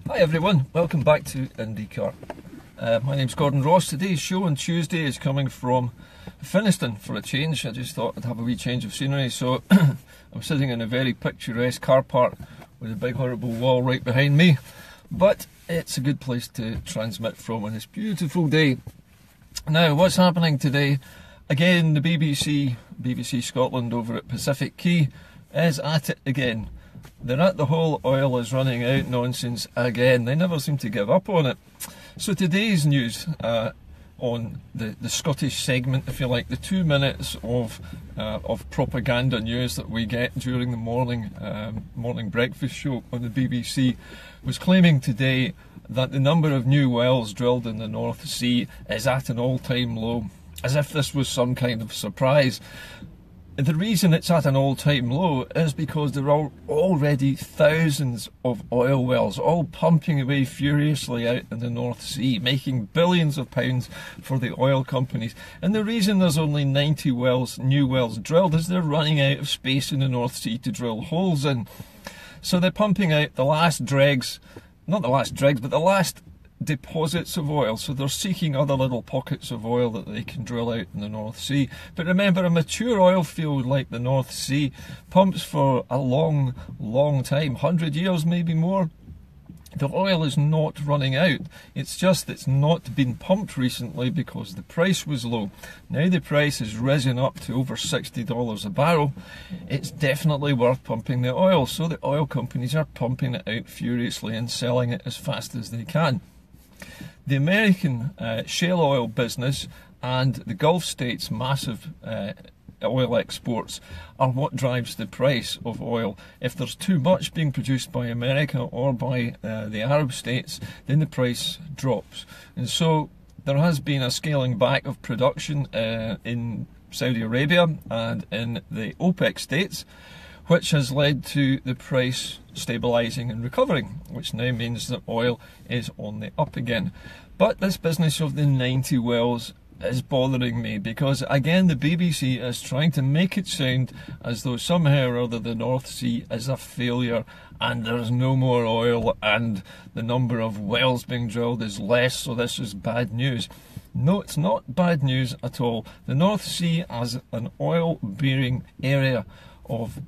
Hi everyone, welcome back to Indycar. My name's Gordon Ross. Today's show on Tuesday is coming from Finnieston for a change. I just thought I'd have a wee change of scenery, so I'm sitting in a very picturesque car park with a big horrible wall right behind me, but it's a good place to transmit from on this beautiful day. Now, what's happening today? Again, the BBC Scotland over at Pacific Quay is at it again. They're at the whole oil is running out nonsense again. They never seem to give up on it. So today's news on the Scottish segment, if you like, the 2 minutes of propaganda news that we get during the morning breakfast show on the BBC, was claiming today that the number of new wells drilled in the North Sea is at an all-time low, as if this was some kind of surprise. The reason it's at an all-time low is because there are already thousands of oil wells all pumping away furiously out in the North Sea, making billions of pounds for the oil companies. And the reason there's only 90 new wells drilled is they're running out of space in the North Sea to drill holes in. So they're pumping out the last dregs, not the last dregs, but the last deposits of oil. So they're seeking other little pockets of oil that they can drill out in the North Sea. But remember, a mature oil field like the North Sea pumps for a long time, 100 years, maybe more. The oil is not running out. It's just it's not been pumped recently because the price was low. Now the price has risen up to over $60 a barrel. It's definitely worth pumping the oil. So the oil companies are pumping it out furiously and selling it as fast as they can. The American shale oil business and the Gulf states' massive oil exports are what drives the price of oil. If there's too much being produced by America or by the Arab states, then the price drops. And so there has been a scaling back of production in Saudi Arabia and in the OPEC states, which has led to the price stabilising and recovering, which now means that oil is on the up again. But this business of the 90 wells is bothering me because, again, the BBC is trying to make it sound as though somehow or other the North Sea is a failure and there's no more oil and the number of wells being drilled is less, so this is bad news. No, it's not bad news at all. The North Sea as an oil-bearing area of,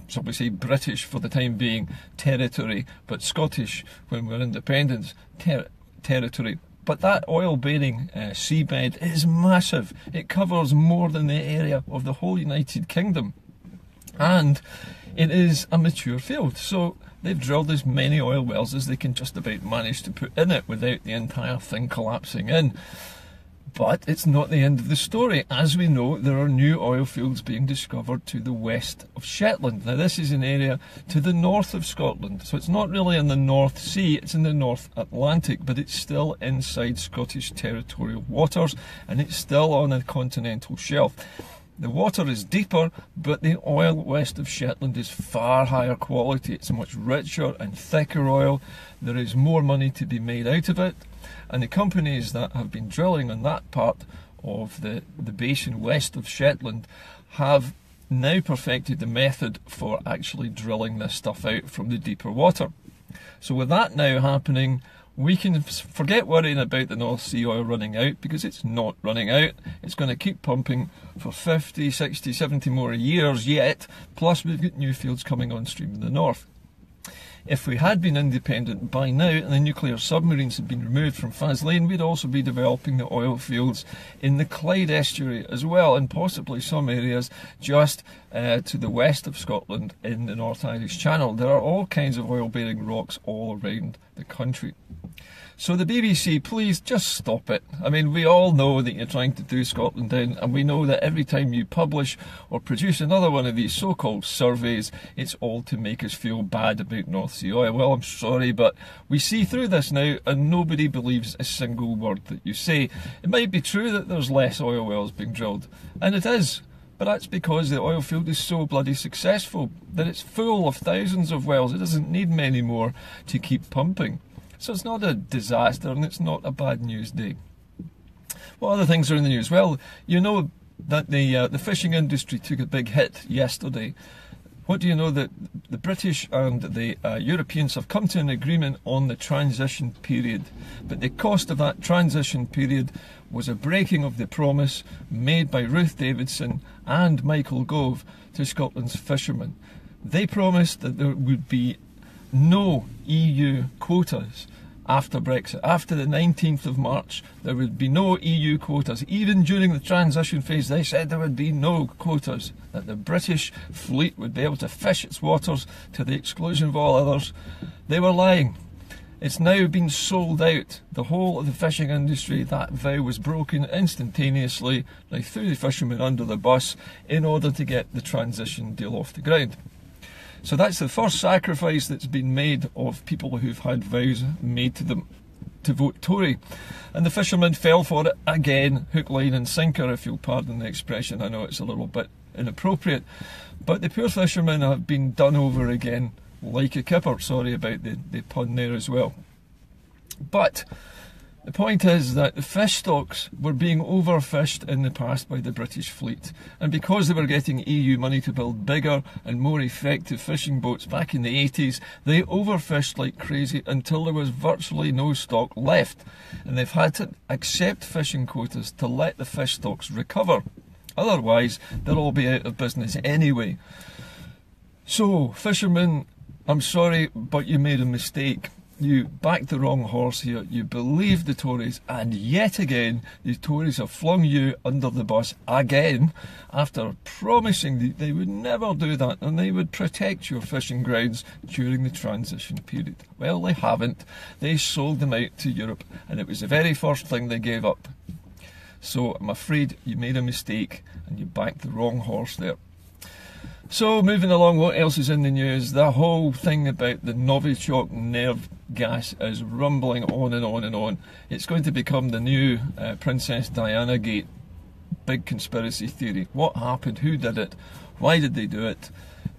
shall we say, British for the time being territory, but Scottish when we're independent territory. But that oil-bearing seabed is massive. It covers more than the area of the whole United Kingdom. And it is a mature field. So they've drilled as many oil wells as they can just about manage to put in it without the entire thing collapsing in. But it's not the end of the story. As we know, there are new oil fields being discovered to the west of Shetland. Now, this is an area to the north of Scotland, so it's not really in the North Sea, it's in the North Atlantic, but it's still inside Scottish territorial waters, and it's still on a continental shelf. The water is deeper, but the oil west of Shetland is far higher quality. It's a much richer and thicker oil. There is more money to be made out of it. And the companies that have been drilling on that part of the basin west of Shetland have now perfected the method for actually drilling this stuff out from the deeper water. So with that now happening, we can forget worrying about the North Sea oil running out, because it's not running out. It's going to keep pumping for 50, 60, 70 more years yet, plus we've got new fields coming on stream in the north. If we had been independent by now and the nuclear submarines had been removed from Faslane, we'd also be developing the oil fields in the Clyde estuary as well, and possibly some areas just to the west of Scotland in the North Irish Channel. There are all kinds of oil-bearing rocks all around the country. So the BBC, please just stop it. I mean, we all know that you're trying to do Scotland in, and we know that every time you publish or produce another one of these so-called surveys, it's all to make us feel bad about North Sea oil. Well, I'm sorry, but we see through this now, and nobody believes a single word that you say. It might be true that there's less oil wells being drilled, and it is. But that's because the oil field is so bloody successful that it's full of thousands of wells. It doesn't need many more to keep pumping. So it's not a disaster and it's not a bad news day. What other things are in the news? Well, you know that the fishing industry took a big hit yesterday What do you know that the British and the Europeans have come to an agreement on the transition period, but the cost of that transition period was a breaking of the promise made by Ruth Davidson and Michael Gove to Scotland's fishermen. They promised that there would be no EU quotas after Brexit. After the 19th of March, there would be no EU quotas. Even during the transition phase, they said there would be no quotas, that the British fleet would be able to fish its waters to the exclusion of all others. They were lying. It's now been sold out. The whole of the fishing industry, that vow was broken instantaneously. They threw the fishermen under the bus in order to get the transition deal off the ground. So that's the first sacrifice that's been made of people who've had vows made to them to vote Tory. And the fishermen fell for it again, hook, line and sinker, if you'll pardon the expression. I know it's a little bit inappropriate, but the poor fishermen have been done over again like a kipper. Sorry about the pun there as well. But the point is that the fish stocks were being overfished in the past by the British fleet, and because they were getting EU money to build bigger and more effective fishing boats back in the 80s, they overfished like crazy until there was virtually no stock left, and they've had to accept fishing quotas to let the fish stocks recover. Otherwise, they'll all be out of business anyway. So, fishermen, I'm sorry, but you made a mistake. You backed the wrong horse here. You believed the Tories, and yet again the Tories have flung you under the bus again after promising that they would never do that and they would protect your fishing grounds during the transition period. Well, they haven't. They sold them out to Europe, and it was the very first thing they gave up. So I'm afraid you made a mistake and you backed the wrong horse there. So, moving along, what else is in the news? The whole thing about the Novichok nerve gas is rumbling on and on and on. It's going to become the new Princess Diana Gate big conspiracy theory. What happened? Who did it? Why did they do it?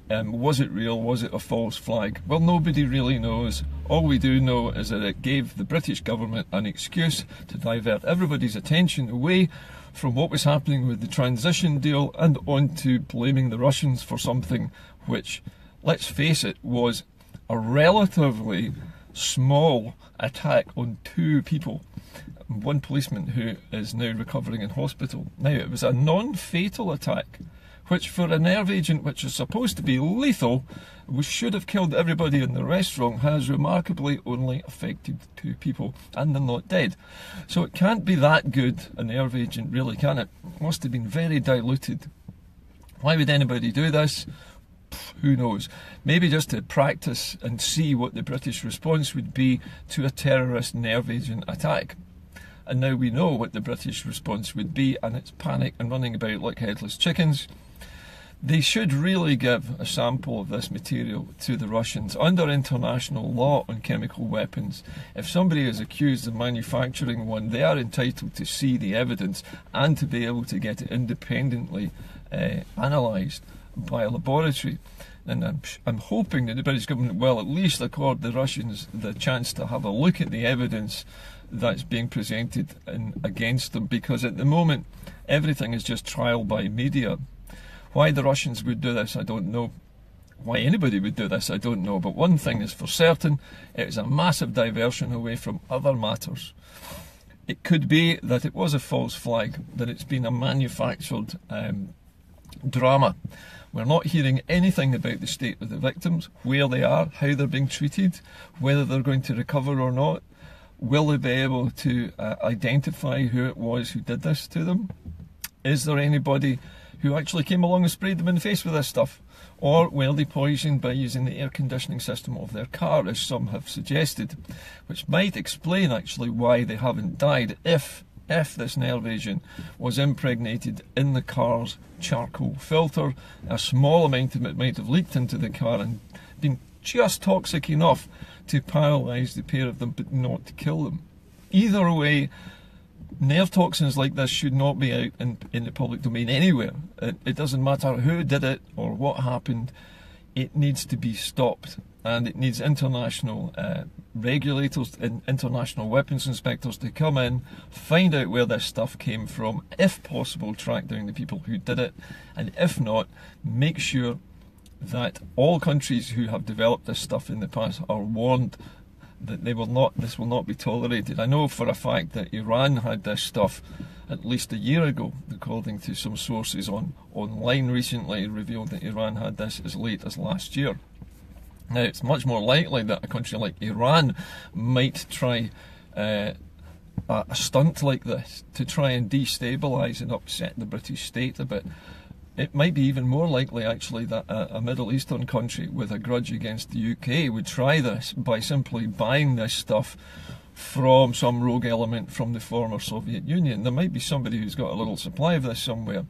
Was it real? Was it a false flag? Well, nobody really knows. All we do know is that it gave the British government an excuse to divert everybody's attention away from what was happening with the transition deal and on to blaming the Russians for something which, let's face it, was a relatively small attack on 2 people. One policeman who is now recovering in hospital. Now, it was a non-fatal attack, which for a nerve agent which is supposed to be lethal, which should have killed everybody in the restaurant, has remarkably only affected 2 people, and they're not dead. So it can't be that good a nerve agent, really, can it? It must have been very diluted. Why would anybody do this? Who knows? Maybe just to practice and see what the British response would be to a terrorist nerve agent attack. And now we know what the British response would be, and it's panic and running about like headless chickens. They should really give a sample of this material to the Russians under international law on chemical weapons. If somebody is accused of manufacturing one, they are entitled to see the evidence and to be able to get it independently analysed by a laboratory. And I'm hoping that the British government will at least accord the Russians the chance to have a look at the evidence that's being presented against them, because at the moment everything is just trial by media. Why the Russians would do this, I don't know. Why anybody would do this, I don't know. But one thing is for certain, it is a massive diversion away from other matters. It could be that it was a false flag, that it's been a manufactured drama. We're not hearing anything about the state of the victims, where they are, how they're being treated, whether they're going to recover or not. Will they be able to identify who it was who did this to them? Is there anybody who actually came along and sprayed them in the face with this stuff? Or were they poisoned by using the air conditioning system of their car, as some have suggested? Which might explain actually why they haven't died if this nerve agent was impregnated in the car's charcoal filter. A small amount of it might have leaked into the car and been just toxic enough to paralyse the pair of them but not to kill them. Either way, nerve toxins like this should not be out in the public domain anywhere. It doesn't matter who did it or what happened. It needs to be stopped, and it needs international regulators and international weapons inspectors to come in, find out where this stuff came from, if possible track down the people who did it, and if not, make sure that all countries who have developed this stuff in the past are warned that this will not be tolerated. I know for a fact that Iran had this stuff at least a year ago, according to some sources online recently revealed that Iran had this as late as last year. Now, it's much more likely that a country like Iran might try a stunt like this to try and destabilise and upset the British state a bit. It might be even more likely, actually, that a Middle Eastern country with a grudge against the UK would try this by simply buying this stuff from some rogue element from the former Soviet Union. There might be somebody who's got a little supply of this somewhere.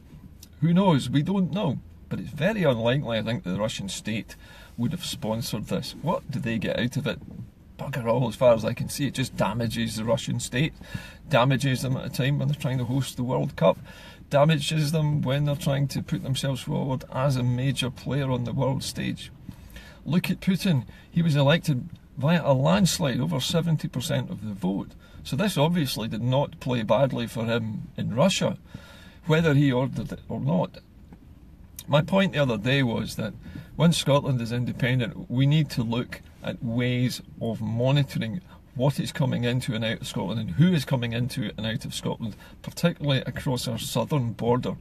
Who knows? We don't know. But it's very unlikely, I think, that the Russian state would have sponsored this. What do they get out of it? Bugger all, as far as I can see. It just damages the Russian state, damages them at a time when they're trying to host the World Cup, damages them when they're trying to put themselves forward as a major player on the world stage. Look at Putin. He was elected via a landslide, over 70% of the vote. So this obviously did not play badly for him in Russia, whether he ordered it or not. My point the other day was that once Scotland is independent, we need to look at ways of monitoring what is coming into and out of Scotland and who is coming into and out of Scotland, particularly across our southern border.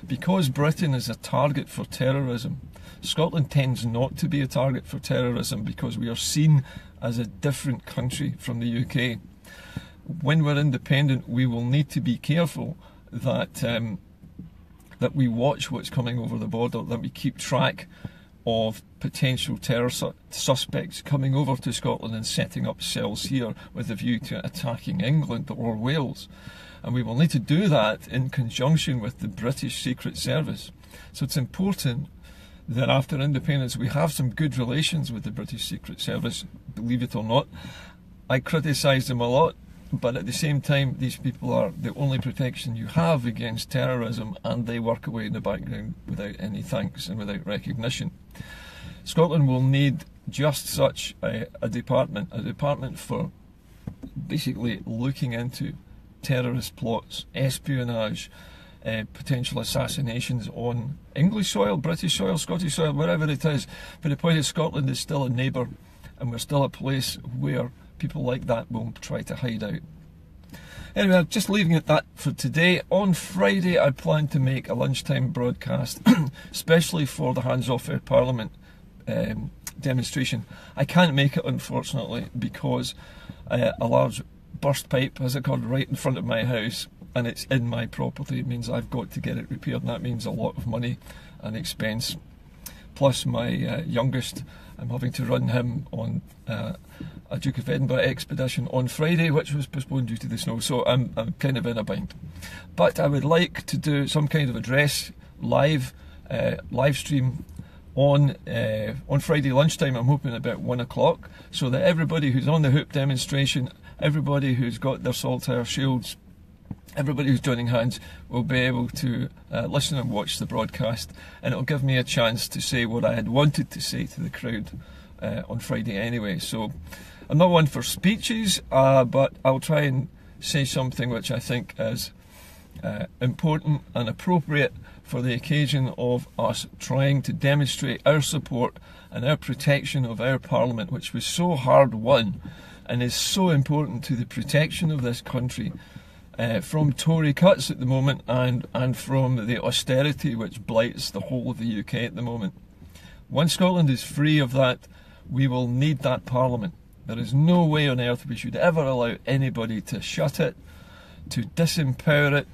Because Britain is a target for terrorism, Scotland tends not to be a target for terrorism because we are seen as a different country from the UK. When we're independent, we will need to be careful that that we watch what's coming over the border, that we keep track of potential terror suspects coming over to Scotland and setting up cells here with a view to attacking England or Wales. And we will need to do that in conjunction with the British Secret Service. So it's important that after independence we have some good relations with the British Secret Service, believe it or not. I criticise them a lot, but at the same time these people are the only protection you have against terrorism, and they work away in the background without any thanks and without recognition. Scotland will need just such a department for basically looking into terrorist plots, espionage, potential assassinations on English soil, British soil, Scottish soil, wherever it is. But the point is, Scotland is still a neighbour, and we're still a place where people like that will try to hide out. Anyway, I'm just leaving it at that for today. On Friday, I plan to make a lunchtime broadcast, especially for the Hands Off Our Parliament demonstration. I can't make it, unfortunately, because a large burst pipe has occurred right in front of my house, and it's in my property. It means I've got to get it repaired, and that means a lot of money and expense. Plus my youngest, I'm having to run him on a Duke of Edinburgh expedition on Friday, which was postponed due to the snow, so I'm kind of in a bind. But I would like to do some kind of address live stream on Friday lunchtime. I'm hoping about 1 o'clock, so that everybody who's on the Hoop demonstration, everybody who's got their Saltire shields, everybody who's joining hands will be able to listen and watch the broadcast, and it'll give me a chance to say what I had wanted to say to the crowd on Friday anyway. So I'm not one for speeches, but I'll try and say something which I think is important and appropriate for the occasion of us trying to demonstrate our support and our protection of our Parliament, which was so hard won and is so important to the protection of this country from Tory cuts at the moment, and from the austerity which blights the whole of the UK at the moment. Once Scotland is free of that, we will need that Parliament. There is no way on earth we should ever allow anybody to shut it, to disempower it,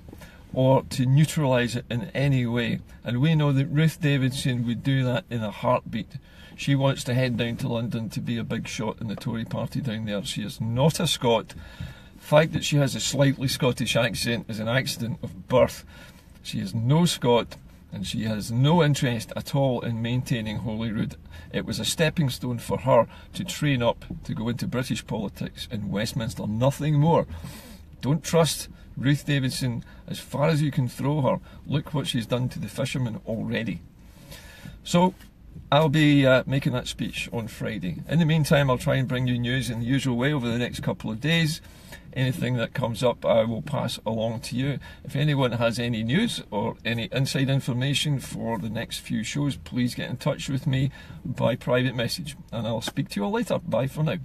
or to neutralise it in any way. And we know that Ruth Davidson would do that in a heartbeat. She wants to head down to London to be a big shot in the Tory party down there. She is not a Scot. The fact that she has a slightly Scottish accent is an accident of birth. She is no Scot, and she has no interest at all in maintaining Holyrood. It was a stepping stone for her to train up to go into British politics in Westminster, nothing more. Don't trust Ruth Davidson as far as you can throw her. Look what she's done to the fishermen already. So I'll be making that speech on Friday. In the meantime, I'll try and bring you news in the usual way over the next couple of days. Anything that comes up, I will pass along to you. If anyone has any news or any inside information for the next few shows, please get in touch with me by private message, and I'll speak to you all later. Bye for now.